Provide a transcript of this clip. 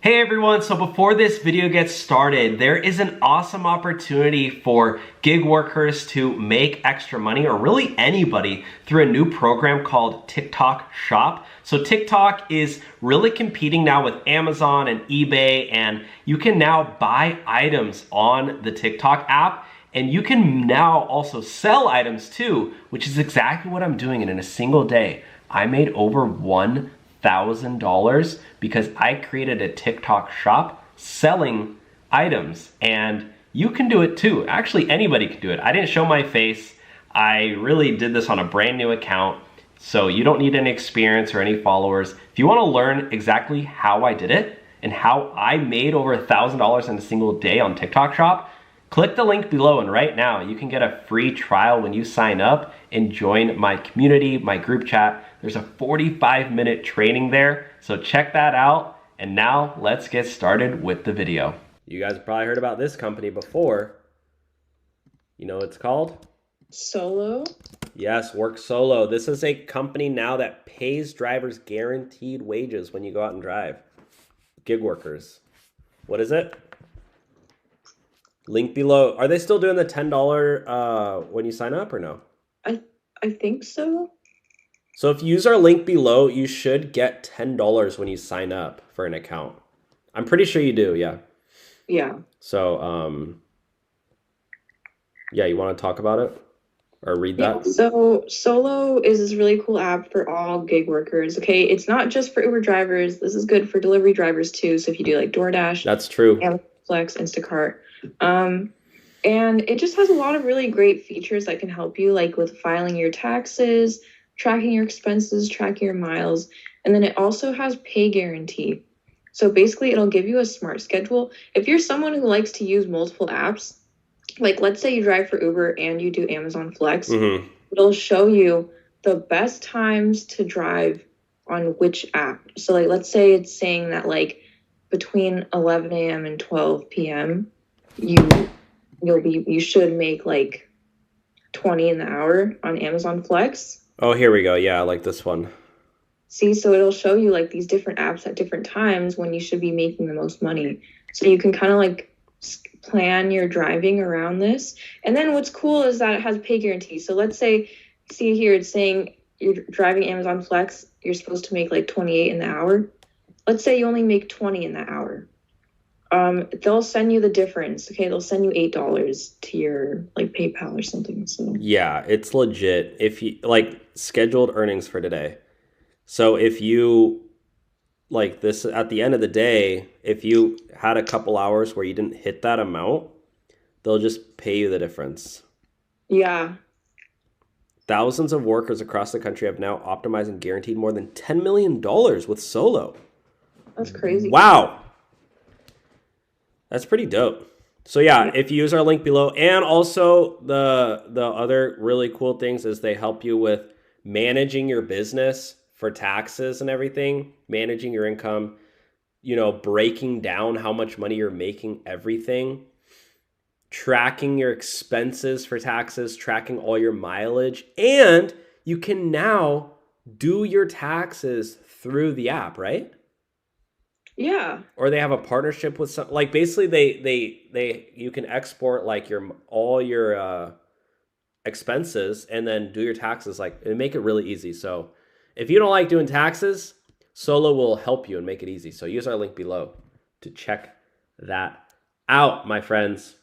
Hey everyone, so before this video gets started, there is an awesome opportunity for gig workers to make extra money, or really anybody, through a new program called TikTok Shop. So TikTok is really competing now with Amazon and eBay, and you can now buy items on the TikTok app, and you can now also sell items too, which is exactly what I'm doing. And in a single day, I made over $1,000 because I created a TikTok shop selling items, and you can do it too. Actually, anybody can do it. I didn't show my face. I really did this on a brand new account, so you don't need any experience or any followers. If you want to learn exactly how I did it and how I made over $1,000 in a single day on TikTok shop, click the link below, and right now you can get a free trial when you sign up and join my community, my group chat. There's a 45-minute training there, so check that out. And now let's get started with the video. You guys have probably heard about this company before. You know what it's called? Solo? Yes, Work Solo. This is a company now that pays drivers guaranteed wages when you go out and drive. Gig workers. What is it? Link below. Are they still doing the $10 when you sign up or no? I think so. So if you use our link below, you should get $10 when you sign up for an account. I'm pretty sure you do, yeah. Yeah. So, yeah, you want to talk about it or read that? So Solo is this really cool app for all gig workers. Okay, it's not just for Uber drivers. This is good for delivery drivers too. So if you do like DoorDash, that's true. Flex, Instacart. And it just has a lot of really great features that can help you, like with filing your taxes, tracking your expenses, tracking your miles. And then it also has pay guarantee. So basically it'll give you a smart schedule. If you're someone who likes to use multiple apps, like let's say you drive for Uber and you do Amazon Flex, it'll show you the best times to drive on which app. So like, let's say it's saying that like between 11 a.m. and 12 p.m. you should make like 20 in the hour on Amazon Flex. Oh, here we go. Yeah, I like this one. See, so it'll show you like these different apps at different times when you should be making the most money. So you can kind of like plan your driving around this. And then what's cool is that it has pay guarantee. So let's say, see here, it's saying you're driving Amazon Flex, you're supposed to make like 28 in the hour. Let's say you only make 20 in the hour. They'll send you the difference. Okay, they'll send you $8 to your like PayPal or something. So yeah, it's legit. If you like scheduled earnings for today. So if you like this at the end of the day, if you had a couple hours where you didn't hit that amount, they'll just pay you the difference. Yeah. Thousands of workers across the country have now optimized and guaranteed more than $10 million with Solo. That's crazy. Wow. That's pretty dope. So yeah, if you use our link below, and also the other really cool things is they help you with managing your business for taxes and everything, managing your income, you know, breaking down how much money you're making, everything, tracking your expenses for taxes, tracking all your mileage, and you can now do your taxes through the app, right? Yeah. Or they have a partnership with some, like basically they you can export like all your expenses and then do your taxes, like, and make it really easy. So if you don't like doing taxes, Solo will help you and make it easy. So use our link below to check that out, my friends.